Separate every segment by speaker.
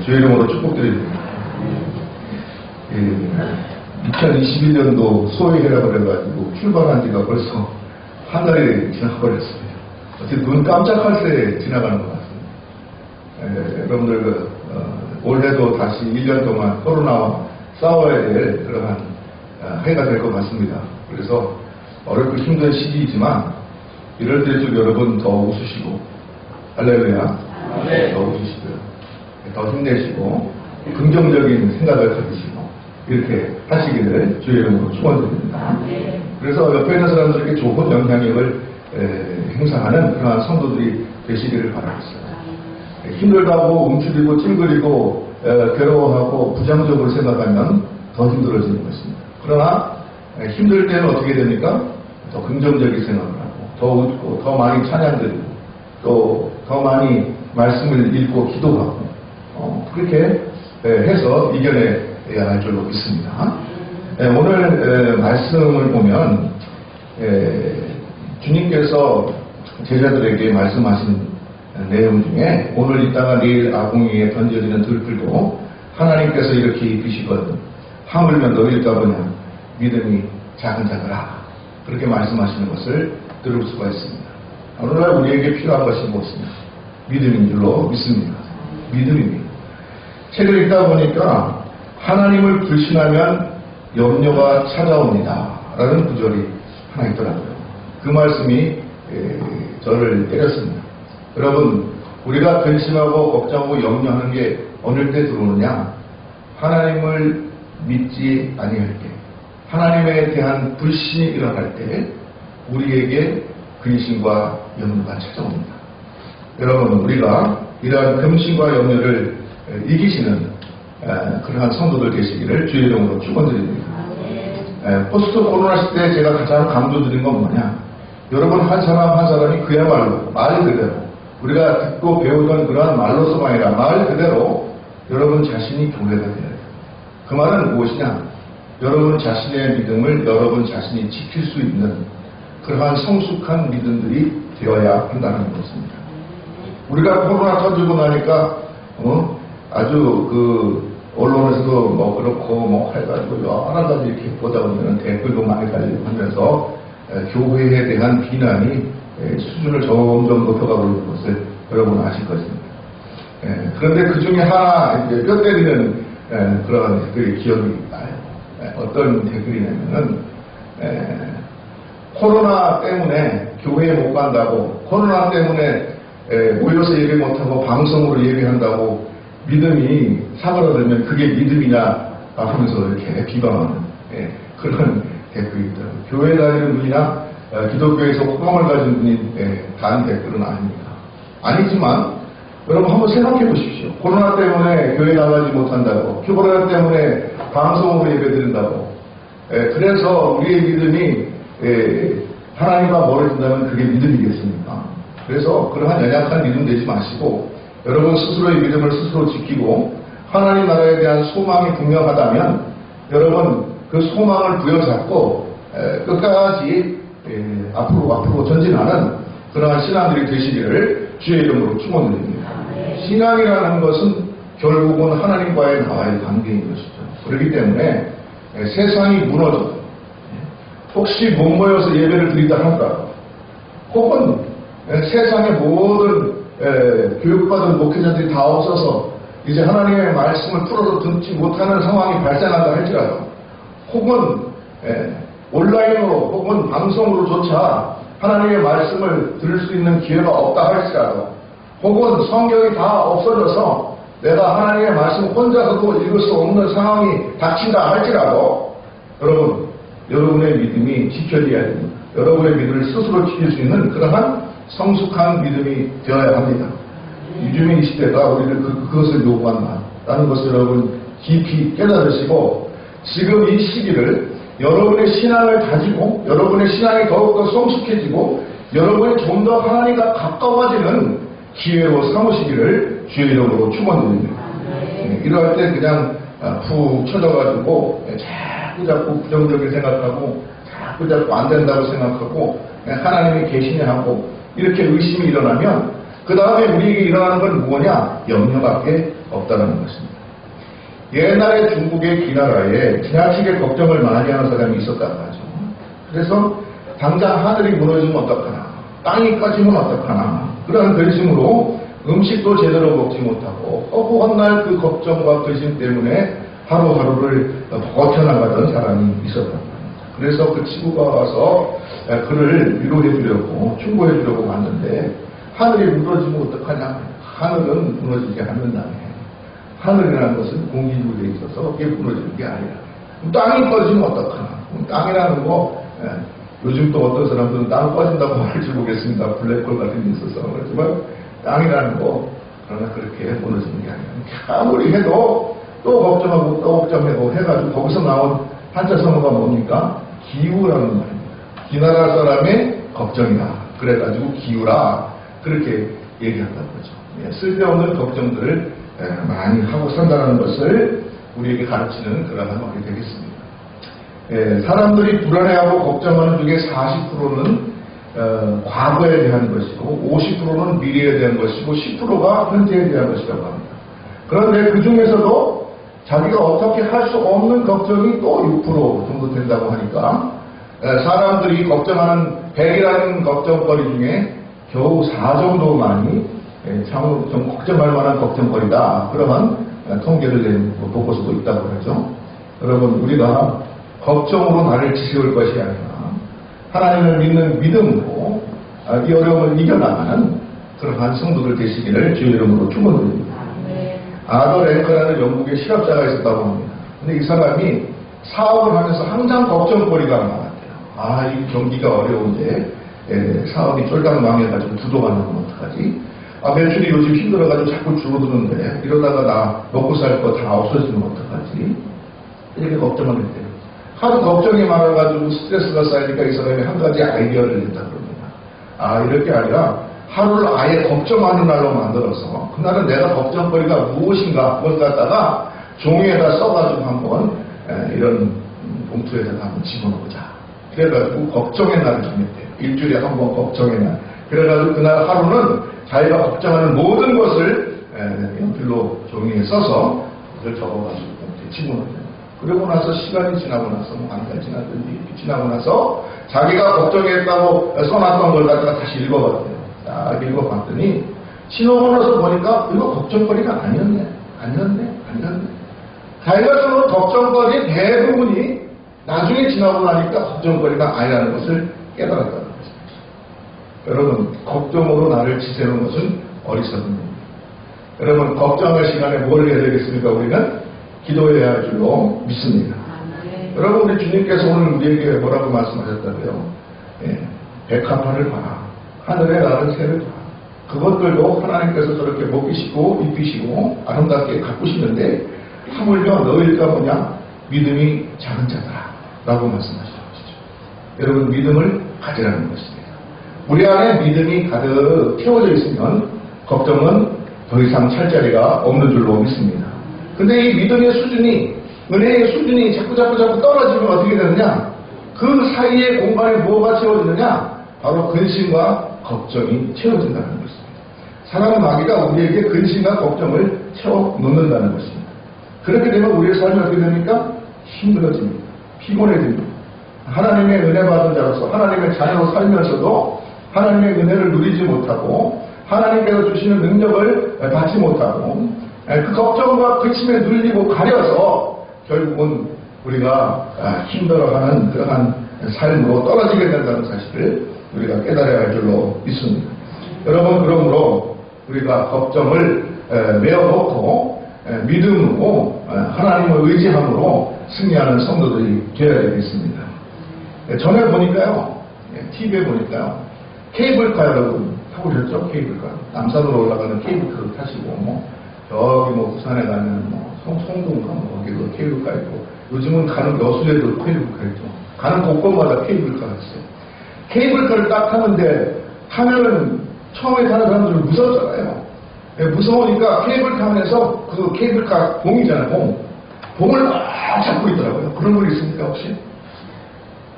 Speaker 1: 주의 이름으로 축복드립니다. 2021년도 소위회라고 그래가지고 출발한 지가 벌써 한 달이 지나버렸습니다. 어떻게 눈 깜짝할 새 지나가는 것 같습니다. 여러분들 올해도 다시 1년 동안 코로나와 싸워야 될 그러한 해가 될 것 같습니다. 그래서 어렵고 힘든 시기이지만 이럴 때좀 여러분 더 웃으시고 할렐루야 더 웃으시고요. 더 힘내시고 긍정적인 생각을 가지시고 이렇게 하시기를 주의 이름으로 축원드립니다. 그래서 옆에 있는 사람들에게 좋은 영향력을 행사하는 그러한 성도들이 되시기를 바라겠습니다. 힘들다고 움츠리고 찡그리고 괴로워하고 부정적으로 생각하면 더 힘들어지는 것입니다. 그러나 힘들 때는 어떻게 됩니까? 더 긍정적인 생각을 하고 더 웃고 더 많이 찬양드리고 또 더 많이 말씀을 읽고 기도하고 그렇게 해서 이겨내야 할 줄로 믿습니다. 오늘 말씀을 보면 주님께서 제자들에게 말씀하신 내용 중에 오늘 있다가 내일 아궁이에 던져지는 들풀도 하나님께서 이렇게 입히시거든 하물며 너희일까 보냐 믿음이 작은자들아 그렇게 말씀하시는 것을 들을 수가 있습니다. 오늘날 우리에게 필요한 것이 무엇입니까? 믿음인 줄로 믿습니다. 믿음입니다. 책을 읽다 보니까 하나님을 불신하면 염려가 찾아옵니다 라는 구절이 하나 있더라고요. 그 말씀이 저를 때렸습니다. 여러분 우리가 근심하고 걱정하고 염려하는 게 어느 때 들어오느냐? 하나님을 믿지 아니할 때 하나님에 대한 불신이 일어날 때 우리에게 근심과 염려가 찾아옵니다. 여러분 우리가 이러한 근심과 염려를 이기시는 그러한 성도들 되시기를 주의 이름으로 축원드립니다. 포스트 코로나 시대에 제가 가장 강조드린 건 뭐냐? 여러분 한 사람 한 사람이 그야말로 말 그대로 우리가 듣고 배우던 그러한 말로서가 아니라 말 그대로 여러분 자신이 교회가 되어야 돼요. 그 말은 무엇이냐? 여러분 자신의 믿음을 여러분 자신이 지킬 수 있는 그러한 성숙한 믿음들이 되어야 한다는 것입니다. 우리가 코로나 터지고 나니까 아주 그 언론에서도 뭐 그렇고 뭐 해가지고 여러 가지 이렇게 보다 보면 댓글도 많이 달리고 하면서 교회에 대한 비난이 수준을 점점 높여가고 있는 것을 여러분 아실 것입니다. 그런데 그 중에 하나 이제 뼈 때리는 그런 댓글이 기억이 나요. 어떤 댓글이냐면은 코로나 때문에 교회에 못 간다고 코로나 때문에 모여서 예배 못하고 방송으로 예배한다고 믿음이 사그라들면 그게 믿음이냐 하면서 이렇게 비방하는 그런 댓글이 있더라고요. 교회 다니는 분이나 기독교에서 호감을 가진 분이 단 댓글은 아닙니다. 아니지만 여러분 한번 생각해 보십시오. 코로나 때문에 교회 나가지 못한다고 코로나 때문에 방송으로 예배드린다고 그래서 우리의 믿음이 하나님과 멀어진다면 그게 믿음이겠습니까? 그래서 그러한 연약한 믿음 되지 마시고 여러분 스스로의 믿음을 스스로 지키고 하나님 나라에 대한 소망이 분명하다면 여러분 그 소망을 부여잡고 끝까지 앞으로 전진하는 그러한 신앙들이 되시기를 주의 이름으로 축원드립니다. 신앙이라는 것은 결국은 하나님과의 나와의 관계인 것이죠. 그렇기 때문에 세상이 무너져도 혹시 못 모여서 예배를 드린다 할까 혹은 세상의 모든 교육받은 목회자들이 다 없어서 이제 하나님의 말씀을 풀어서 듣지 못하는 상황이 발생한다 할지라도 혹은 온라인으로 혹은 방송으로조차 하나님의 말씀을 들을 수 있는 기회가 없다 할지라도 혹은 성경이 다 없어져서 내가 하나님의 말씀 혼자서도 읽을 수 없는 상황이 닥친다 할지라도 여러분의 믿음이 지켜져야 됩니다. 여러분의 믿음을 스스로 지킬 수 있는 그러한 성숙한 믿음이 되어야 합니다. 요즘의 이 시대가 우리를 그것을 요구한다는 것을 여러분 깊이 깨달으시고 지금 이 시기를 여러분의 신앙을 다지고 여러분의 신앙이 더욱더 성숙해지고 여러분이 좀 더 하나님과 가까워지는 기회로 삼으시기를 주의 이름으로 축원드립니다. 이러할 때 그냥 푹 쳐져가지고 자꾸 부정적인 생각하고 자꾸 안 된다고 생각하고 하나님이 계시냐 하고 이렇게 의심이 일어나면 그 다음에 우리에게 일어나는 건 뭐냐? 염려밖에 없다는 것입니다. 옛날에 중국의 기나라에 지나치게 걱정을 많이 하는 사람이 있었다고 하죠. 그래서 당장 하늘이 무너지면 어떡하나, 땅이 꺼지면 어떡하나, 그러한 근심으로 음식도 제대로 먹지 못하고 허구한 날 그 걱정과 근심 때문에 하루하루를 버텨나가던 사람이 있었단 말입니다. 그래서 그 친구가 와서 그를 위로해 주려고 충고해 주려고 왔는데, 하늘이 무너지면 어떡하냐? 하늘은 무너지지 않는다며. 하늘이라는 것은 공기로 되어 있어서 그게 무너지는 게 아니라. 땅이 꺼지면 어떡하나? 땅이라는 거, 요즘 또 어떤 사람들은 땅 꺼진다고 말할지 모르겠습니다. 블랙홀 같은 게 있어서. 그렇지만 땅이라는 거, 그러나 그렇게 무너지는 게 아니라. 아무리 해도 또 걱정하고 또 걱정하고 해가지고 거기서 나온 한자성어가 뭡니까? 기우라는 말입니다. 기나라 사람의 걱정이다. 그래가지고 기우라. 그렇게 얘기한다는 거죠. 쓸데없는 걱정들을 많이 하고 산다는 것을 우리에게 가르치는 그러한 말이 되겠습니다. 사람들이 불안해하고 걱정하는 중에 40%는 과거에 대한 것이고 50%는 미래에 대한 것이고 10%가 현재에 대한 것이라고 합니다. 그런데 그 중에서도 자기가 어떻게 할 수 없는 걱정이 또 6% 정도 된다고 하니까 사람들이 걱정하는 100이라는 걱정거리 중에 겨우 4 정도만이 좀 걱정할 만한 걱정거리다. 그러한 통계를 낸 보고서도 있다고 하죠. 여러분, 우리가 걱정으로 나를 지새울 것이 아니라 하나님을 믿는 믿음으로 이 어려움을 이겨나가는 그러한 성도들 되시기를 주의 이름으로 축원드립니다. 아더 랭크라는 영국의 실업자가 있었다고 합니다. 근데 이 사람이 사업을 하면서 항상 걱정거리가 많았대요. 이 경기가 어려운데 사업이 쫄딱 망해가지고 두도가 나면 어떡하지? 매출이 요즘 힘들어가지고 자꾸 줄어드는데 이러다가 나 먹고 살 거 다 없어지면 어떡하지? 이렇게 걱정을 했대요. 하도 걱정이 많아가지고 스트레스가 쌓이니까 이 사람이 한 가지 아이디어를 냈다 그럽니다. 이럴 게 아니라 하루를 아예 걱정하는 날로 만들어서 그날은 내가 걱정거리가 무엇인가 그걸 갖다가 종이에다 써가지고 한번 이런 봉투에다가 한번 집어넣자. 그래가지고 걱정의 날을 정했대요. 일주일에 한 번 걱정의 날. 그래가지고 그날 하루는 자기가 걱정하는 모든 것을 연필로 종이에 써서 그걸 적어가지고 봉투에 집어넣어요. 그러고 나서 시간이 지나고 나서 한 달 지났든지 지나고 나서 자기가 걱정했다고 써놨던 걸 갖다가 다시 읽어봤대요. 딱 읽어봤더니 지나고 나서 보니까 이거 걱정거리가 아니었네. 자기가 써놓은 걱정거리 대부분이 나중에 지나고 나니까 걱정거리가 아니라는 것을 깨달았다는 것입니다. 여러분, 걱정으로 나를 지새우는 것은 어리석은 겁니다. 여러분, 걱정할 시간에 뭘 해야 되겠습니까? 우리는 기도해야 할 줄로 믿습니다. 여러분, 우리 주님께서 오늘 우리에게 뭐라고 말씀하셨다고요? 백합화를 봐라. 하늘에 나는 새를 봐라. 그것들도 하나님께서 저렇게 먹이시고 입히시고 아름답게 가꾸시는데 하물며 너희가 뭐냐? 믿음이 작은 자더라 라고 말씀하시는 것이죠. 여러분, 믿음을 가지라는 것입니다. 우리 안에 믿음이 가득 채워져 있으면 걱정은 더 이상 찰 자리가 없는 줄로 믿습니다. 근데 이 믿음의 수준이, 은혜의 수준이 자꾸 떨어지면 어떻게 되느냐? 그 사이에 공간에 뭐가 채워지느냐? 바로 근심과 걱정이 채워진다는 것입니다. 사랑의 마귀가 우리에게 근심과 걱정을 채워놓는다는 것입니다. 그렇게 되면 우리의 삶이 어떻게 됩니까? 힘들어집니다. 피곤해집니다. 하나님의 은혜 받은 자로서 하나님의 자녀로 살면서도 하나님의 은혜를 누리지 못하고 하나님께서 주시는 능력을 받지 못하고 그 걱정과 근심에 눌리고 가려서 결국은 우리가 힘들어하는 그러한 삶으로 떨어지게 된다는 사실을 우리가 깨달아야 할 줄로 믿습니다. 여러분, 그러므로 우리가 걱정을 메어놓고 믿음으로 하나님을 의지함으로 승리하는 성도들이 되어야 되겠습니다. 전에 보니까요, TV에 보니까요, 케이블카 여러분 타보셨죠? 케이블카. 남산으로 올라가는 케이블카를 타시고, 저기 부산에 가면 송도인가 거기도 케이블카 있고, 요즘은 가는 여수에도 케이블카 있죠. 가는 곳곳마다 케이블카가 있어요. 케이블카를 딱 타는데, 타면은 처음에 타는 사람들은 무섭잖아요. 무서우니까 케이블카 안에서 그 케이블카 봉이잖아요. 봉을 막 잡고 있더라고요. 그런 분 있습니까, 혹시?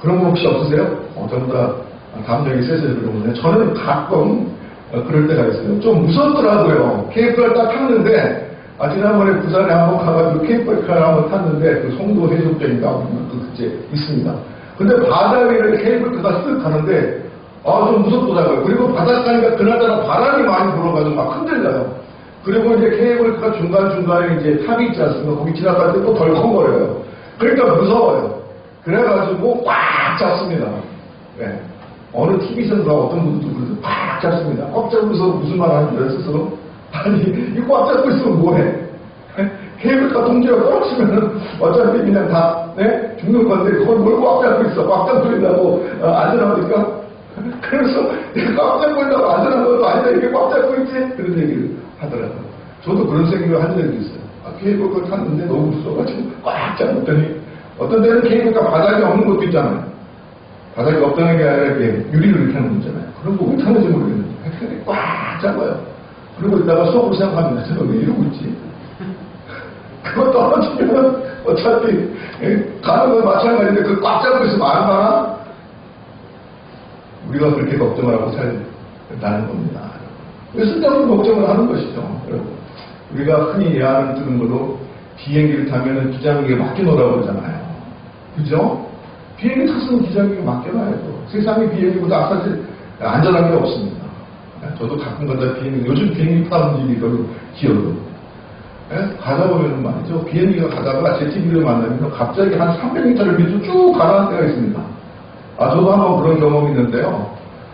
Speaker 1: 그런 분 혹시 없으세요? 전부 다 감정이 세서 그러는데, 저는 가끔 그럴 때가 있어요. 좀 무섭더라고요. 케이블카를 딱 탔는데, 지난번에 부산에 한번 가가지고 케이블카를 한번 탔는데, 그 송도 해수욕장인가, 그때 있습니다. 근데 바다 위를 케이블카가 쓱 가는데, 좀 무섭더라고요. 그리고 바닷가니까 그날따라 바람이 많이 불어가지고 막 흔들려요. 그리고 이제 케이블카 중간중간에 이제 탑이 있지 않습니까? 거기 지나갈 때 또 덜컹거려요. 그러니까 무서워요. 그래가지고 꽉 잡습니다. 네. 어느 TV선가 어떤 분들도 그래서 꽉 잡습니다. 꽉 잡으면서 무슨 말 하는 줄 스스로? 아니, 이거 꽉 잡고 있으면 뭐해? 케이블카 통제가 떨어지면은 어차피 그냥 다, 네? 죽는 건데 그걸 뭘 꽉 잡고 있어? 꽉 잡고 있다고 안전합니까? 그래서 꽉 잡고 있다고 안전한 것도 아니다. 이게 꽉 잡고 있지? 그런 얘기를 하더라고요. 저도 그런 생각을 한 적이 있어요. 케이블카 탔는데 너무 무서워가지고 꽉 잡았더니 어떤 데는 케이블카 바닥이 없는 것도 있잖아요. 바닥이 없다는 게 아니라 이렇게 유리를 이렇게 하는 거 있잖아요. 그런 거 왜 타는지 모르겠는데 꽉 잡아요. 그리고 있다가 속으로 생각합니다. 제가 왜 이러고 있지? 그거 떨어지면 어차피 가는 건 마찬가지인데 그걸 꽉 잡고 있으면 안 가나? 우리가 그렇게 걱정을 하고 살다는 겁니다. 쓸데없는 걱정을 하는 것이죠. 우리가 흔히 예하는 뜨는 걸로 비행기를 타면 기장에게 맡겨놓으라고 그러잖아요. 그죠? 비행기 탔으면 기장에게 맡겨놔야죠. 세상에 비행기보다 안전한 게 없습니다. 저도 가끔 가다 요즘 비행기 타는 일이 별로 기억도. 가다 보면 말이죠. 비행기가 가다가 제트기를 만나면 갑자기 한 300m를 밑으로 쭉 가라앉는 때가 있습니다. 저도 한번 그런 경험이 있는데요.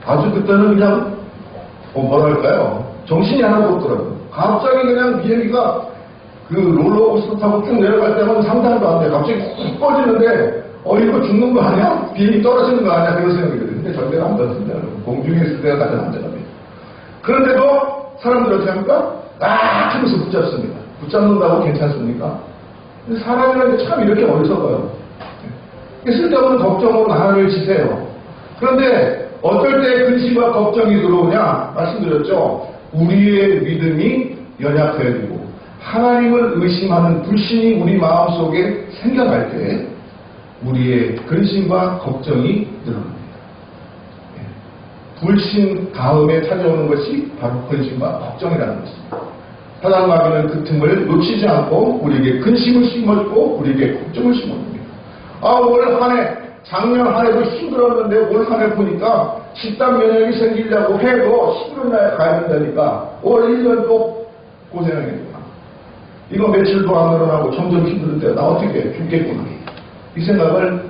Speaker 1: 아주 그때는 그냥, 뭐랄까요. 정신이 하나도 없더라고요. 갑자기 그냥 비행기가 그 롤러코스터 타고 쭉 내려갈 때만 상상도 안 돼. 갑자기 훅 꺼지는데, 이거 죽는 거 아니야? 비행기 떨어지는 거 아니야? 그런 생각이 들어요. 근데 절대로 안 그렇습니다. 공중에 있을 때가 가장 안전합니다. 그런데도 사람들이 어떻게 합니까? 하면서 붙잡습니다. 붙잡는다고 괜찮습니까? 근데 사람이라는 게 참 이렇게 어리석어요. 쓸데없는 걱정으로 나를 지세요. 그런데 어떨 때 근심과 걱정이 들어오냐? 말씀드렸죠. 우리의 믿음이 연약해지고 하나님을 의심하는 불신이 우리 마음속에 생겨날 때 우리의 근심과 걱정이 늘어납니다. 불신 다음에 찾아오는 것이 바로 근심과 걱정이라는 것입니다. 사단마귀는 그 틈을 놓치지 않고 우리에게 근심을 심어주고 우리에게 걱정을 심어줍니다. 올 한해 작년 한 해도 힘들었는데 올 한 해 보니까 식단 면역이 생기려고 해도 힘든 날에 가야 된다니까 올 1년 또 고생하겠구나. 이거 며칠도 안 늘어나고 점점 힘드는데 나 어떻게 죽겠구나. 이 생각을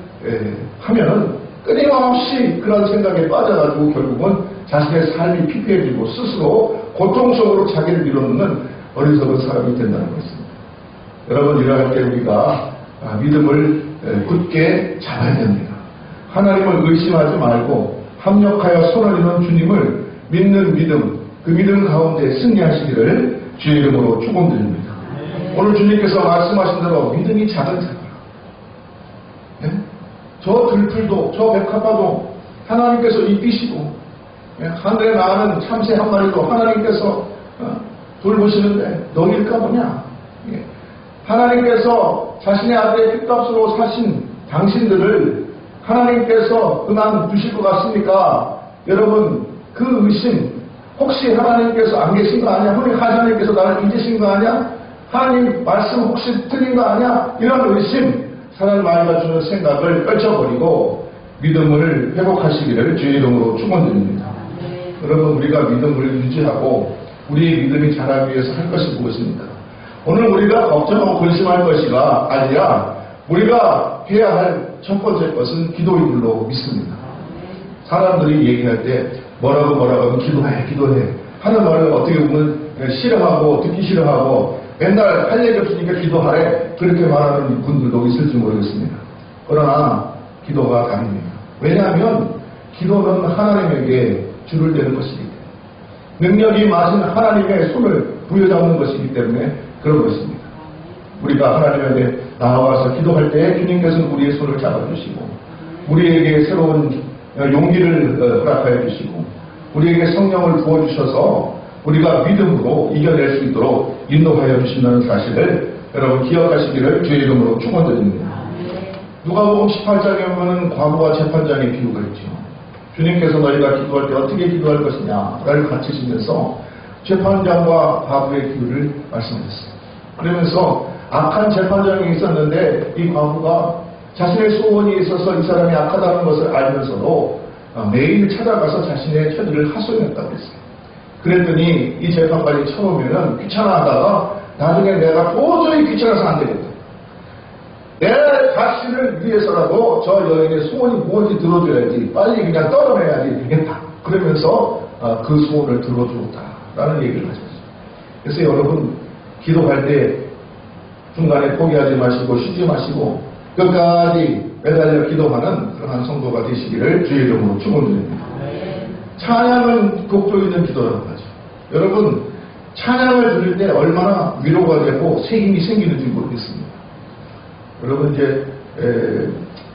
Speaker 1: 하면은 끊임없이 그런 생각에 빠져가지고 결국은 자신의 삶이 피폐해지고 스스로 고통 속으로 자기를 밀어넣는 어리석은 사람이 된다는 것입니다. 여러분 이러할 때 우리가 믿음을 굳게 잡아야 됩니다. 하나님을 의심하지 말고 합력하여 손을 이는 주님을 믿는 믿음, 그 믿음 가운데 승리하시기를 주의 이름으로 축원드립니다. 오늘 주님께서 말씀하신 대로 믿음이 작은 사람, 저 들풀도 저 백합화도 하나님께서 입히시고 하늘에 나는 참새 한 마리도 하나님께서 돌보시는데 너일까 보냐? 하나님께서 자신의 아들의 핏값으로 사신 당신들을 하나님께서 그만 두실 것 같습니까? 여러분 그 의심 혹시 하나님께서 안 계신 거 아니야? 하나님께서 나를 잊으신 거 아니야? 하나님 말씀 혹시 틀린 거 아니야? 이런 의심 사단마귀가 주는 생각을 떨쳐버리고 믿음을 회복하시기를 주의 이름으로 축원드립니다. 여러분 우리가 믿음을 유지하고 우리의 믿음이 자라기 위해서 할 것이 무엇입니까? 오늘 우리가 걱정하고 근심할 것이가 아니라 우리가 해야 할 첫 번째 것은 기도인 줄로 믿습니다. 사람들이 얘기할 때 뭐라고 하면 기도해 하는 말을 어떻게 보면 싫어하고 듣기 싫어하고 맨날 할 얘기 없으니까 기도하래 그렇게 말하는 분들도 있을지 모르겠습니다. 그러나 기도가 다릅니다. 왜냐하면 기도는 하나님에게 줄을 대는 것이기 때문에 능력이 많은 하나님의 손을 부여잡는 것이기 때문에 그런 것입니다. 우리가 하나님에게 나와서 기도할 때 주님께서는 우리의 손을 잡아주시고 우리에게 새로운 용기를 허락하여 주시고 우리에게 성령을 부어주셔서 우리가 믿음으로 이겨낼 수 있도록 인도하여 주신다는 사실을 여러분 기억하시기를 주의 이름으로 축원드립니다. 누가복음 18장에 보면 과부와 재판장의 비유가 있죠. 주님께서 너희가 기도할 때 어떻게 기도할 것이냐를 가르치시면서 재판장과 과부의 기도를 말씀하셨어요. 그러면서 악한 재판장이 있었는데 이 과부가 자신의 소원이 있어서 이 사람이 악하다는 것을 알면서도 매일 찾아가서 자신의 처지를 하소연했다고 했어요. 그랬더니 이 재판관이 처음에는 귀찮아하다가 나중에 내가 도저히 귀찮아서 안 되겠다. 내 자신을 위해서라도 저 여인의 소원이 무엇인지 들어줘야지. 빨리 그냥 떨어내야지 되겠다. 그러면서 그 소원을 들어주었다라는 얘기를 하셨어요. 그래서 여러분 기도할 때 중간에 포기하지 마시고 쉬지 마시고 끝까지 매달려 기도하는 그러한 성도가 되시기를 주의 이름으로 축원드립니다. 찬양은 곡조 있는 기도라고 하죠. 여러분 찬양을 들을 때 얼마나 위로가 되고 새 힘이 생기는지 모르겠습니다. 여러분 이제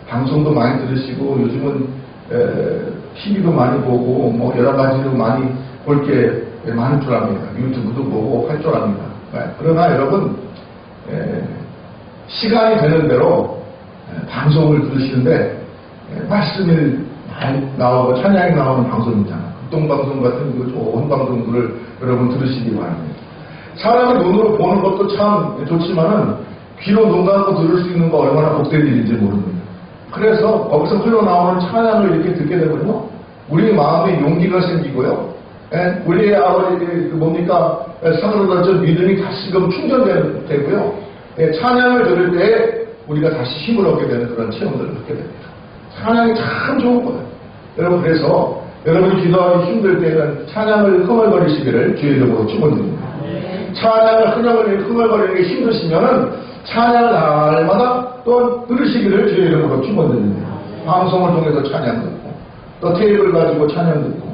Speaker 1: 방송도 많이 들으시고 요즘은 TV도 많이 보고 뭐 여러 가지로 많이 볼 게 많은 줄 압니다. 유튜브도 보고 할 줄 압니다. 그러나 여러분 시간이 되는 대로 방송을 들으시는데 말씀이 많이 나오고 찬양이 나오는 방송이잖아요. 극동방송 같은 그 좋은 방송들을 여러분 들으시기 바랍니다. 사람이 눈으로 보는 것도 참 좋지만은 귀로 눈 감고 들을 수 있는 거 얼마나 복된 일인지 모릅니다. 그래서 거기서 흘러나오는 찬양을 이렇게 듣게 되면요, 우리 마음에 용기가 생기고요, 우리의 아버지 뭡니까 사그라졌던 믿음이 다시금 충전되고요, 찬양을 들을 때 우리가 다시 힘을 얻게 되는 그런 체험들을 갖게 됩니다. 찬양이 참 좋은 거예요. 여러분 그래서 여러분이 기도하기 힘들 때는 찬양을 흥얼거리시기를 주의 이름으로 축원드립니다. 찬양을 흥얼거리는 게 힘드시면은 찬양을 날마다 또 들으시기를 주의 이름으로 축원드립니다. 방송을 통해서 찬양 듣고 또 테이블 가지고 찬양 듣고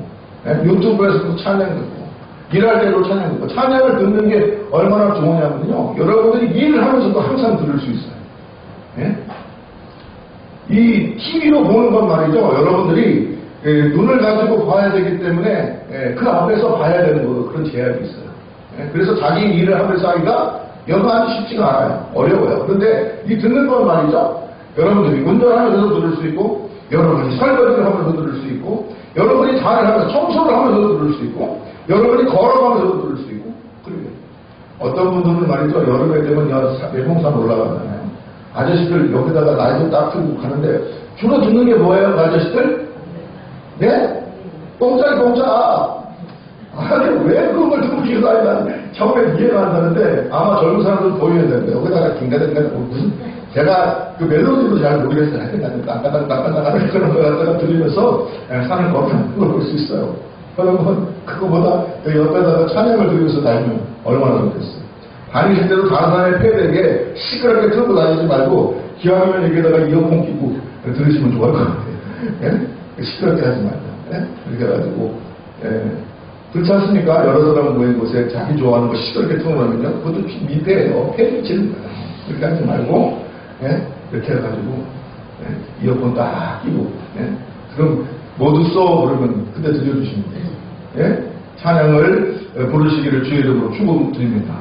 Speaker 1: 유튜브에서도 찬양 듣고 일할 때도 찬양 듣고 찬양을 듣는 게 얼마나 좋으냐면요, 여러분들이 일을 하면서도 항상 들을 수 있어요. 이 TV로 보는 건 말이죠, 여러분들이 눈을 가지고 봐야 되기 때문에 그 앞에서 봐야 되는 그런 제약이 있어요. 그래서 자기 일을 하면서 하기가 여간이 쉽지가 않아요. 어려워요. 그런데 이 듣는 건 말이죠, 여러분들이 운전하면서도 들을 수 있고, 여러분이 설거지를 하면서 들을 수 있고, 여러분이 자를 하면서 청소를 하면서도 들을 수 있고, 여러분이 걸어가면서도 들을 수 있고, 그래요. 어떤 분들은 말이죠, 여름에 되면 매봉산 올라가잖아요. 아저씨들 여기다가 라이트 딱 틀고 가는데 주로 듣는 게 뭐예요, 그 아저씨들? 네? 공짜. 아니, 왜 그걸 듣고 기도하냐. 처음에 이해가 안 가는데, 아마 젊은 사람들은 보이는데, 여기다가 긴가긴가, 무슨, 제가 그 멜로디도 잘 모르겠어요. 딴까당까당까당 그런 거 갖다가 들으면서 산을 걷는 걸 볼 수 있어요. 그러면 그거보다 옆에다가 찬양을 들으면서 다니면 얼마나 좋겠어요. 다니실 때도 다른 사람의 폐대에 시끄럽게 틀고 다니지 말고, 기왕이면 여기다가 이어폰 끼고 들으시면 좋을 것 같아요. 시끄럽게 하지 말고. 그렇게 해가지고, 그렇지 않습니까? 여러 사람 모인 곳에 자기 좋아하는 거 시끄럽게 틀어놓으면요, 그것도 민폐예요. 폐 미치는 거예요. 그렇게 하지 말고, 이렇게 해가지고, 이어폰 딱 끼고, 그럼 모두 써 그러면 그때 들려주시면 돼요. 찬양을 부르시기를 주의 이름으로 축복드립니다.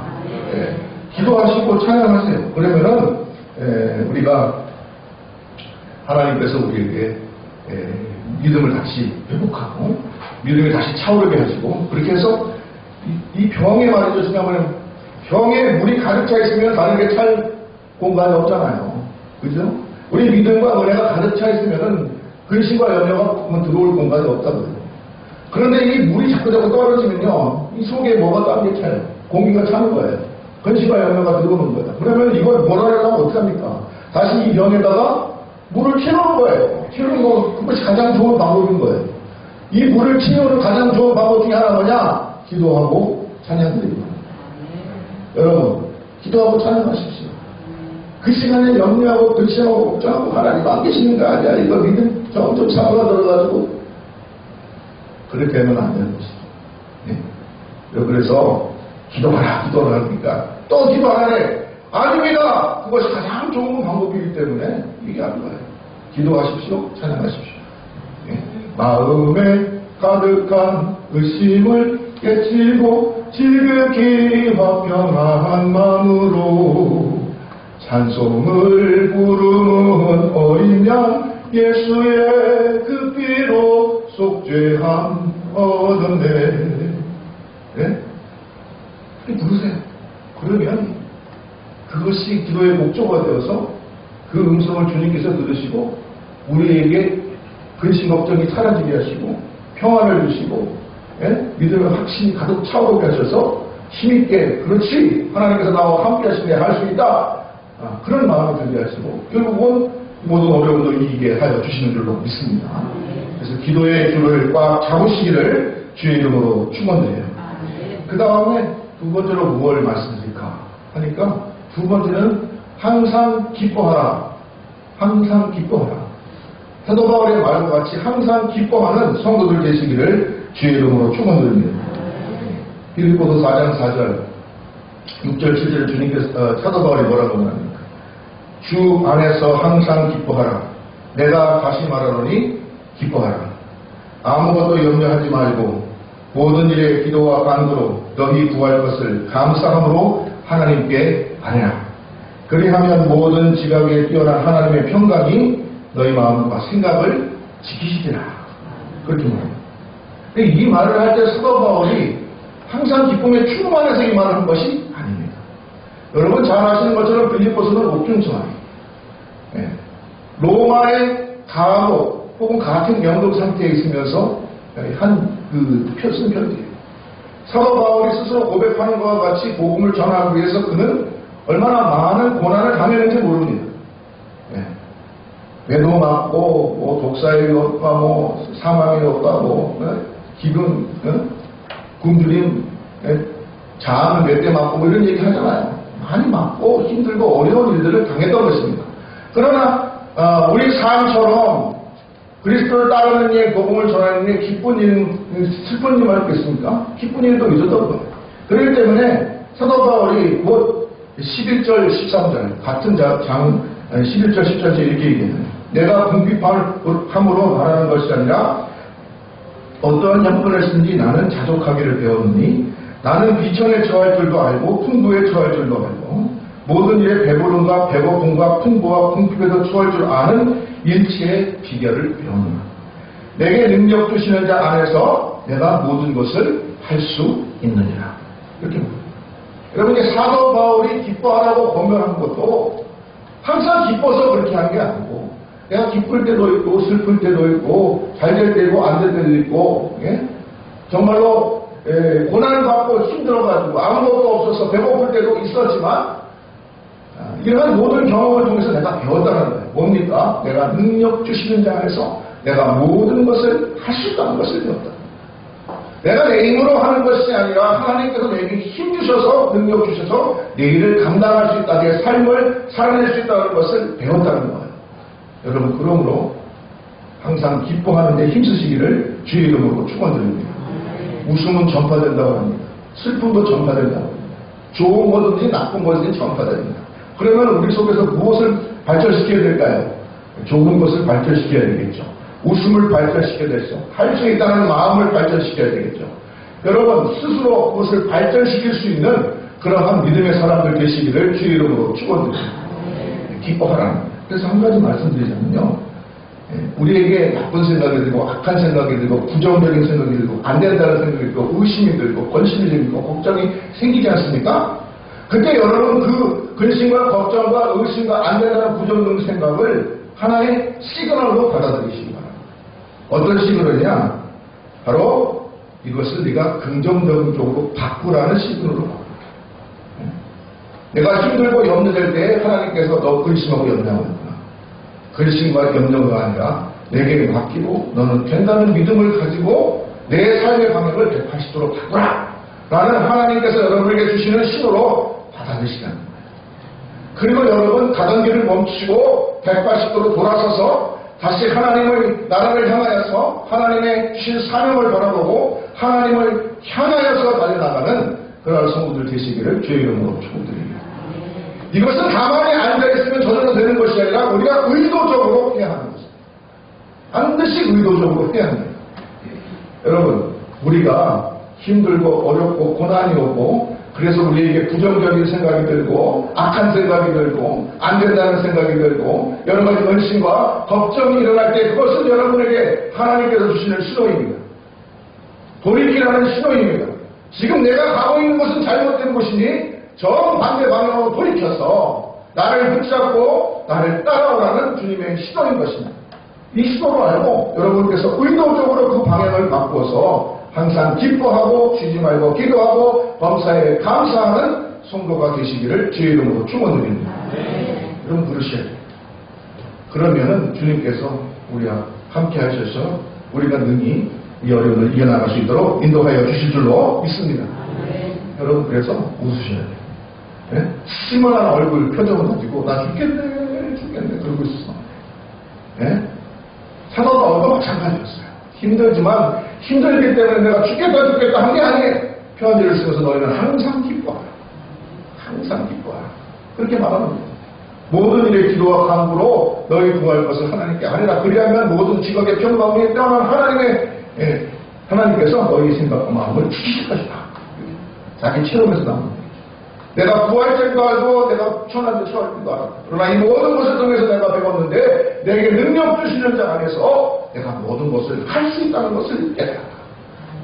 Speaker 1: 기도하시고 찬양하세요. 그러면은 우리가 하나님께서 우리에게 믿음을 다시 회복하고 믿음이 다시 차오르게 하시고, 그렇게 해서 이 병에 말이죠, 지난번에 병에 물이 가득 차 있으면 다른 게 찰 공간이 없잖아요. 그죠? 우리 믿음과 은혜가 가득 차 있으면은 근심과 염려가 들어올 공간이 없다고요. 그런데 이 물이 자꾸 떨어지면요, 이 속에 뭐가 딴 게 차요. 공기가 차는 거예요. 근심과 염려가 들어오는 거예요. 그러면 이걸 몰아내려면 어떡합니까? 다시 이 병에다가 물을 채우는 거예요. 채우는 거, 그것이 가장 좋은 방법인 거예요. 이 물을 채우는 가장 좋은 방법 중에 하나가 뭐냐? 기도하고 찬양드립니다. 여러분, 기도하고 찬양하십시오. 그 시간에 염려하고 근심하고 걱정하고 하나님 안 계시는 거 아니야? 이거 믿음 점점 사고가 들어가지고 그렇게 하면 안 되는 것이죠. 그래서 기도하라 그러니까 또 기도 안 하네. 아닙니다. 그것이 가장 좋은 방법이기 때문에 이게 안 거예요. 기도하십시오. 찬양하십시오. 마음에 가득한 의심을 깨치고 지극히 화평한 마음으로 찬송을 부르는 어린 양 예수의 그 피로 속죄함 얻었네. 네? 부르세요. 그러면 그것이 기도의 목적화 되어서 그 음성을 주님께서 들으시고 우리에게 근심 걱정이 사라지게 하시고 평안을 주시고 믿음의 확신이 가득 차오르게 하셔서 힘있게 그렇지 하나님께서 나와 함께 하시네 할 수 있다 그런 마음을 들게 하시고 결국은 모든 어려움도 이기게 하여 주시는 줄로 믿습니다. 그래서 기도의 줄을 꽉 잡으시기를 주의 이름으로 축원드려요. 그 다음에 두 번째로 무엇을 말씀드릴까 하니까 두 번째는 항상 기뻐하라. 항상 기뻐하라. 사도 바울의 말과 같이 항상 기뻐하는 성도들 되시기를 주의 이름으로 축원드립니다. 빌립보서 4장 4절 6절 7절 주님께서 사도 바울이 뭐라고 합니까? 주 안에서 항상 기뻐하라. 내가 다시 말하노니 기뻐하라. 아무것도 염려하지 말고 모든 일에 기도와 간구로 너희 구할 것을 감사함으로 하나님께 아뢰라. 그리하면 모든 지각에 뛰어난 하나님의 평강이 너희 마음과 생각을 지키시리라. 그렇게 말합니다. 이 말을 할 때 사도 바울이 항상 기쁨의 충만해서 이 말을 한 것이 아닙니다. 여러분 잘 아시는 것처럼 빌립보서는 옥중성하니 로마의 감옥 혹은 같은 영국 상태에 있으면서 쓴 편지예요. 사도 바울이 스스로 고백하는 것과 같이 복음을 전하기 위해서 그는 얼마나 많은 고난을 당했는지 모릅니다. 배도 맞고 독사의 위협과 사망의 위협과 기근 굶주림 장을 몇 대 맞고 이런 얘기 하잖아요. 많이 맞고 힘들고 어려운 일들을 당했던 것입니다. 그러나 우리 삶처럼 그리스도를 따르는 일, 복음을 전하는 일, 기쁜 일, 슬픈 일만 있겠습니까? 기쁜 일도 있었던 거예요. 그렇기 때문에 사도 바울이 곧 11절, 13절 같은 11절, 13절 이렇게 얘기해요. 내가 궁핍함으로 말하는 것이 아니라 어떠한 형편을 쓰든지 나는 자족하기를 배웠으니 나는 비천에 처할 줄도 알고 풍부에 처할 줄도 알고 모든 일에 배부름과 배고픔과 풍부와 궁핍에도 처할 줄 아는 일체의 비결을 배웠노라. 내게 능력 주시는 자 안에서 내가 모든 것을 할 수 있느니라. 이렇게 봅니다. 여러분 이제 사도 바울이 기뻐하라고 권면한 것도 항상 기뻐서 그렇게 한 게 아니고 내가 기쁠 때도 있고 슬플 때도 있고 잘 될 때도 있고 안 될 때도 있고 정말로 고난을 받고 힘들어가지고 아무것도 없어서 배고플 때도 있었지만 이러한 모든 경험을 통해서 내가 배웠다는 거예요. 뭡니까? 내가 능력 주시는 자 안에서 내가 모든 것을 할 수 있다는 것을 배웠다. 내가 내 힘으로 하는 것이 아니라 하나님께서 내게 힘 주셔서 능력 주셔서 내 일을 감당할 수 있다. 내 삶을 살아낼 수 있다는 것을 배웠다는 거예요. 여러분 그러므로 항상 기뻐하는 데 힘쓰시기를 주의 이름으로 축원드립니다. 웃음은 전파된다고 합니다. 슬픔도 전파된다고 합니다. 좋은 거든지 나쁜 거든지 전파됩니다. 그러면 우리 속에서 무엇을 발전시켜야 될까요? 좋은 것을 발전시켜야 되겠죠. 웃음을 발전시켜야 되겠죠. 할 수 있다는 마음을 발전시켜야 되겠죠. 여러분 스스로 그것을 발전시킬 수 있는 그러한 믿음의 사람들 되시기를 주의 이름으로 축원드립니다. 기뻐하라는 거예요. 그래서 한 가지 말씀드리자면요. 우리에게 나쁜 생각이 들고 악한 생각이 들고 부정적인 생각이 들고 안 된다는 생각이 들고 의심이 들고 권심이 들고 걱정이 생기지 않습니까? 그때 여러분 그 근심과 걱정과 의심과 안 된다는 부정적인 생각을 하나의 시그널로 받아들이시기 바랍니다. 어떤 시그널이냐? 바로 이것을 네가 긍정적인 쪽으로 바꾸라는 시그널로 바꿉니다. 내가 힘들고 염려될 때 하나님께서 너 근심하고 염려하고 있구나. 근심과 염려가 아니라 내게 맡기고 너는 된다는 믿음을 가지고 내 삶의 방향을 180도로 바꾸라. 라는 하나님께서 여러분에게 주시는 신호로 받아들이시라는 거예요. 그리고 여러분 가던 길을 멈추고 180도로 돌아서서 다시 하나님의 나라를 향하여서 하나님의 주신 사명을 바라보고 하나님을 향하여서 달려나가는 그런 성도들 되시기를 주의 이름으로 축복드립니다. 이것은 가만히 앉아있으면 저절로 되는 것이 아니라 우리가 의도적으로 해야 하는 것입니다. 반드시 의도적으로 해야 합니다. 여러분 우리가 힘들고 어렵고 고난이 오고 그래서 우리에게 부정적인 생각이 들고 악한 생각이 들고 안 된다는 생각이 들고 여러 가지 근심과 걱정이 일어날 때 그것은 여러분에게 하나님께서 주시는 신호입니다. 돌이키라는 신호입니다. 지금 내가 가고 있는 것은 잘못된 곳이니 정반대 방향으로 돌이켜서 나를 붙잡고 나를 따라오라는 주님의 신호인 것입니다. 이 신호를 알고 여러분께서 의도적으로 그 방향을 바꾸어서 항상 기뻐하고 쉬지 말고 기도하고 범사에 감사하는 성도가 되시기를 주의 이름으로 축원드립니다. 여러분 그러셔야 돼요. 그러면은 주님께서 우리와 함께 하셔서 우리가 능히 이 어려움을 이겨나갈 수 있도록 인도하여 주실 줄로 믿습니다. 여러분 그래서 웃으셔야 돼요. 네? 심한 얼굴 표정을 가지고 나 죽겠네 그러고 있어. 네? 사도 바울도 마찬가지였어요. 힘들지만 힘들기 때문에 내가 죽겠다 한 게 아니에요. 편지를 쓰면서 너희는 항상 기뻐하라. 항상 기뻐하라. 그렇게 말하는 거예요. 모든 일에 기도와 간구로 너희 구할 것을 하나님께 하리라. 그리하면 모든 직업의 평강에 떠난 하나님께서 너희 생각과 마음을 주실 것이다. 자기 체험에서 나오는 거예요. 내가 구할 줄도 알고 내가 천한 데 처할 줄도 알았다. 그러나 이 모든 것을 통해서 내가 배웠는데 내게 능력 주시는 자 안에서 내가 모든 것을 할 수 있다는 것을 깨달았다.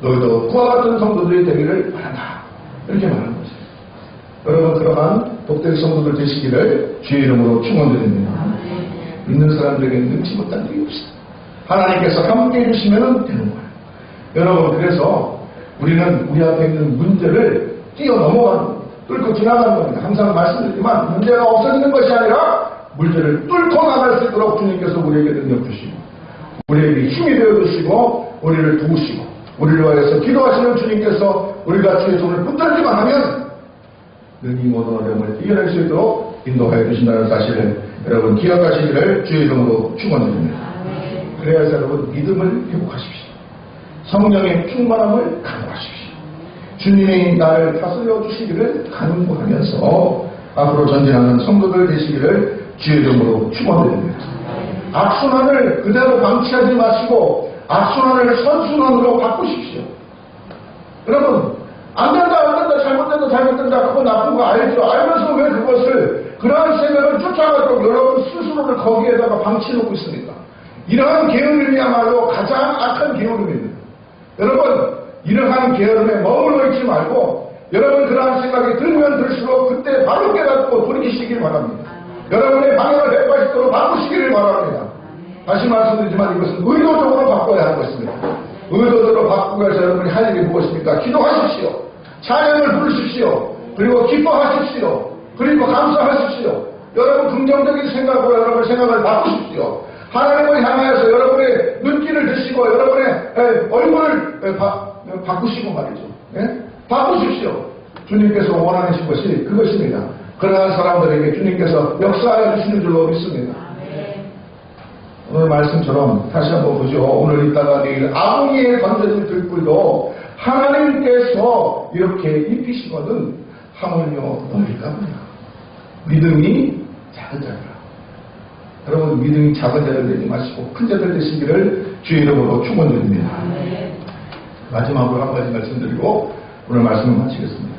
Speaker 1: 너희도 그와 같은 성도들이 되기를 바란다. 이렇게 말하는 것이에요. 여러분 그러한 독대의 성도들 되시기를 주의 이름으로 축원드립니다. 믿는 사람들에게 능치 못한 일이 없습니다. 하나님께서 함께 해주시면 되는 거예요. 여러분 그래서 우리는 우리 앞에 있는 문제를 뛰어넘어가는 겁니다. 뚫고 지나가는 겁니다. 항상 말씀드리지만 문제가 없어지는 것이 아니라 문제를 뚫고 나갈 수 있도록 주님께서 우리에게 능력 주시고 우리에게 힘이 되어주시고 우리를 도우시고 우리를 위하여서 기도하시는 주님께서 우리가 주의 손을 붙들기만 하면 능히 모든 어려움을 이겨낼 수 있도록 인도하여 주신다는 사실을 여러분 기억하시기를 주의 이름으로 축원드립니다. 그래야 해서 여러분 믿음을 회복하십시오. 성령의 충만함을 강구하십시오. 주님이 나를 다스려 주시기를 간구하면서 앞으로 전진하는 성도들 되시기를 주의 이름으로 축원드립니다. 악순환을 그대로 방치하지 마시고 악순환을 선순환으로 바꾸십시오. 여러분 안 된다 잘못된다 그거 나쁜 거 알죠. 알면서 왜 그것을 그러한 생각을 쫓아가도록 여러분 스스로를 거기에다가 방치해놓고 있습니까? 이러한 게으름이야말로 가장 악한 게으름입니다. 여러분 이러한 게으름에 머물러 있지 말고 여러분 그러한 생각이 들면 들수록 그때 바로 깨닫고 돌이키시길 바랍니다. 여러분의 방향을 180도로 바꾸시기를 바랍니다. 다시 말씀드리지만 이것은 의도적으로 바꿔야 하는 것입니다. 의도적으로 바꾸기 위해서 여러분이 할 일이 무엇입니까? 기도하십시오. 찬양을 부르십시오. 그리고 기뻐하십시오. 그리고 감사하십시오. 여러분 긍정적인 생각으로 여러분의 생각을 바꾸십시오. 하나님을 향하여서 여러분의 눈길을 드시고 여러분의 얼굴을 바꾸시고 말이죠. 예? 바꾸십시오. 주님께서 원하시는 것이 그것입니다. 그러한 사람들에게 주님께서 역사하여 주시는 줄로 믿습니다. 오늘 말씀처럼 다시 한번 보죠. 오늘 있다가 내일 아궁이에 던져진 들불도 하나님께서 이렇게 입히시거든 하물며 너희가 뭐냐. 믿음이 작은 자들아. 여러분 믿음이 작은 자들 되지 마시고 큰 자들 되시기를 주의 이름으로 축원드립니다. 마지막으로 한 가지 말씀드리고 오늘 말씀을 마치겠습니다.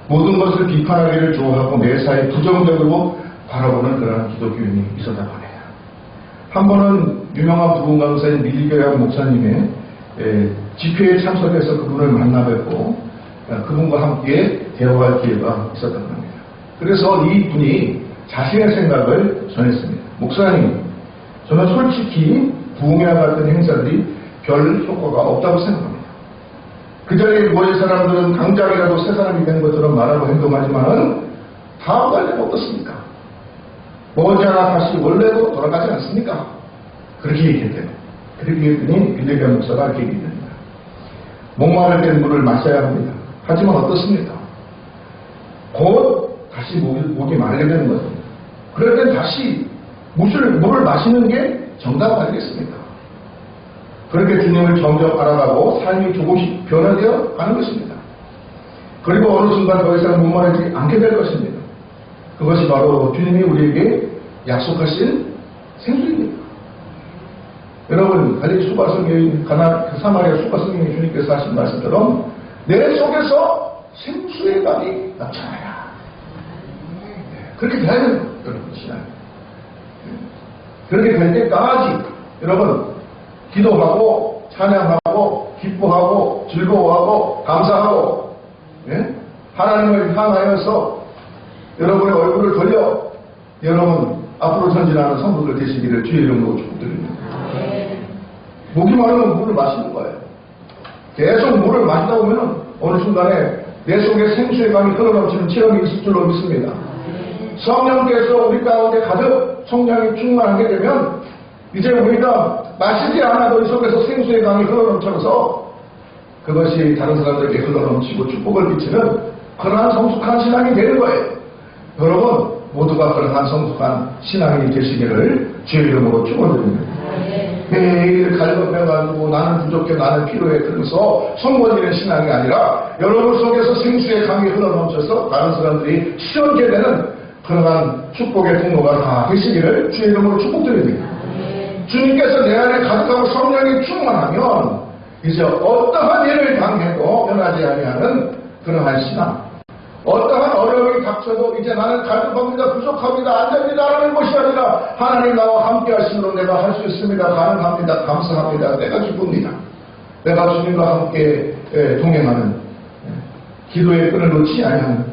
Speaker 1: 모든 것을 비판하기를 좋아하고 매사에 부정적으로 바라보는 그러한 기독교인이 있었다고 합니다. 한 번은 유명한 부흥 강사인 밀교양 목사님의 집회에 참석해서 그분을 만나 뵙고 그분과 함께 대화할 기회가 있었던 겁니다. 그래서 이 분이 자신의 생각을 전했습니다. 목사님, 저는 솔직히 부흥회와 같은 행사들이 별 효과가 없다고 생각합니다. 그 자리에 모인 사람들은 당장이라도 새 사람이 된 것처럼 말하고 행동하지만 다음 달에 어떻습니까? 머지않아 다시 원래로 돌아가지 않습니까? 그렇게 얘기했대요. 그렇게 했더니 빌레기안 목사가 이렇게 얘기합니다. 목마를 땐 물을 마셔야 합니다. 하지만 어떻습니까? 곧 다시 목이 마르게 되는 거죠. 그럴 땐 다시 물을 마시는 게 정답 아니겠습니까? 그렇게 주님을 점점 알아가고 삶이 조금씩 변화되어 가는 것입니다. 그리고 어느 순간 더 이상 목마르지 않게 될 것입니다. 그것이 바로 주님이 우리에게 약속하신 생수입니다. 여러분, 갈릴리 수가성의 사마리아 수가성의 주님께서 하신 말씀처럼 내 속에서 생수의 강이 넘쳐나라. 그렇게 되는 여러분 신앙. 그렇게 될 때까지 여러분 기도하고 찬양하고 기뻐하고 즐거워하고 감사하고 하나님을 향하여서 여러분의 얼굴을 돌려 여러분 앞으로 전진하는 성도들 되시기를 주의 이름으로 축복드립니다. 목이 마르면 물을 마시는 거예요. 계속 물을 마시다 보면 어느 순간에 내 속에 생수의 강이 흘러넘치는 체험이 있을 줄로 믿습니다. 성령께서 우리 가운데 가득 성령이 충만하게 되면 이제 우리가 마시지 않아도 이 속에서 생수의 강이 흘러넘쳐서 그것이 다른 사람들에게 흘러넘치고 축복을 끼치는 그러한 성숙한 신앙이 되는 거예요. 여러분 모두가 그러한 성숙한 신앙이 되시기를 주의 이름으로 축원드립니다. 매일 갈급해가지고 나는 부족해 나는 필요해 그러면서 성공하는 신앙이 아니라 여러분 속에서 생수의 강이 흘러넘쳐서 다른 사람들이 시원케 되는 그러한 축복의 통로가 다 되시기를 주의 이름으로 축복드립니다. 주님께서 내 안에 가득하고 성령이 충만하면 이제 어떠한 일을 당해도 변하지 아니하는 그러한 신앙, 어떠한 어려움이 닥쳐도 이제 나는 갈급합니다, 부족합니다, 안 됩니다 라는 것이 아니라 하나님 나와 함께 하심으로 내가 할 수 있습니다, 가능합니다, 감사합니다, 내가 기쁩니다. 내가 주님과 함께 동행하는 기도의 끈을 놓지 아니하는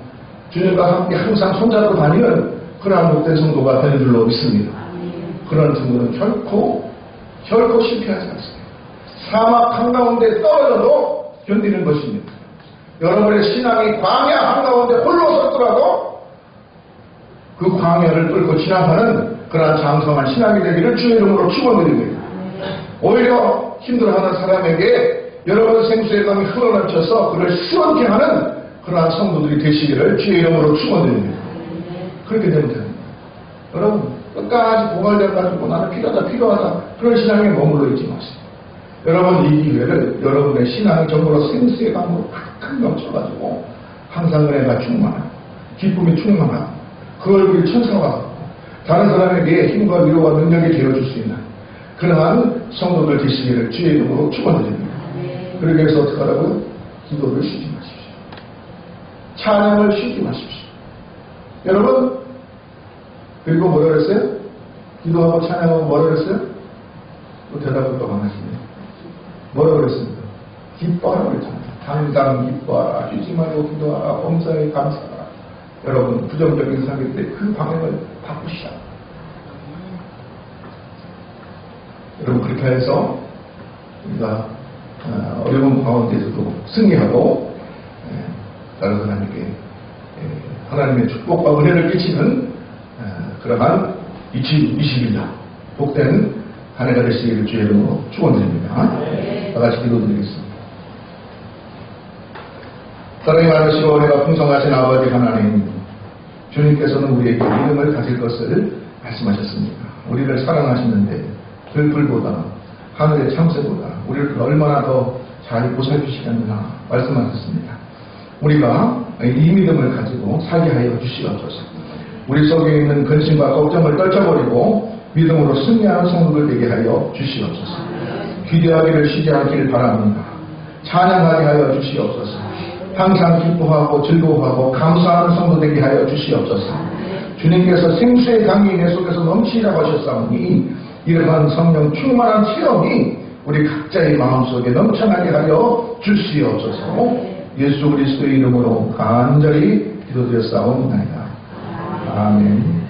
Speaker 1: 주님과 함께 항상 손잡고 다니는 그러한 못된 성도가 되는 줄로 믿습니다. 그런 성도는 결코 실패하지 않습니다. 사막 한가운데 떨어져도 견디는 것입니다. 여러분의 신앙이 광야 한가운데 홀로 섰더라도 그 광야를 뚫고 지나가는 그러한 장성한 신앙이 되기를 주의 이름으로 축원드립니다. 오히려 힘들어하는 사람에게 여러분 생수의 강이 흘러넘쳐서 그를 시원케 하는 그러한 성도들이 되시기를 주의 이름으로 축원드립니다. 그렇게 되면 됩니다. 여러분 끝까지 고갈돼가지고 나는 필요하다 그런 신앙에 머물러 있지 마세요. 여러분 이 기회를 여러분의 신앙이 정말로 생수의 강으로 팍팍 넘쳐가지고 항상 은혜가 충만하고 기쁨이 충만하고 그 얼굴이 천사와 같고 다른 사람에게 힘과 위로와 능력이 되어줄 수 있는 그러한 성도들 되시기를 주의 이름으로 축원드립니다. 그러기 위해서 어떻게 하라고요? 기도를 쉬지 마십시오. 찬양을 쉬지 마십시오. 여러분 그리고 뭐라 그랬어요? 기도하고 찬양하고 뭐라 그랬어요? 또 대답을 또 안 하시네요. 뭐라 그랬습니까? 기뻐하라 그랬잖아요. 당당 기뻐하라. 쉬지 말고 기도하라. 범사에 감사하라. 여러분 부정적인 사람일 때 그 방향을 바꾸시라. 여러분 그렇게 해서 우리가 어려운 가운데서도 승리하고 다른 사람에게 하나님의 축복과 은혜를 끼치는 그러한 2021년 복된 한 해가 되시기를 주의 이름으로 축원드립니다. 다 같이 기도드리겠습니다. 사랑이 많으시고 은혜가 풍성하신 아버지 하나님, 주님께서는 우리에게 믿음을 가질 것을 말씀하셨습니다. 우리를 사랑하시는데 들불보다 하늘의 참새보다 우리를 얼마나 더 잘 보살피시겠느냐 말씀하셨습니다. 우리가 이 믿음을 가지고 살게 하여 주시옵소서. 우리 속에 있는 근심과 걱정을 떨쳐버리고 믿음으로 승리하는 성도들 되게 하여 주시옵소서. 기대하기를 쉬지 않기를 바랍니다. 찬양하게 하여 주시옵소서. 항상 기뻐하고 즐거워하고 감사하는 성도 되게 하여 주시옵소서. 주님께서 생수의 강이 내 속에서 넘치라고 하셨사오니 이러한 성령 충만한 체험이 우리 각자의 마음속에 넘쳐나게 하여 주시옵소서. 예수 그리스도의 이름으로 간절히 기도드렸사옵나이다. 아멘.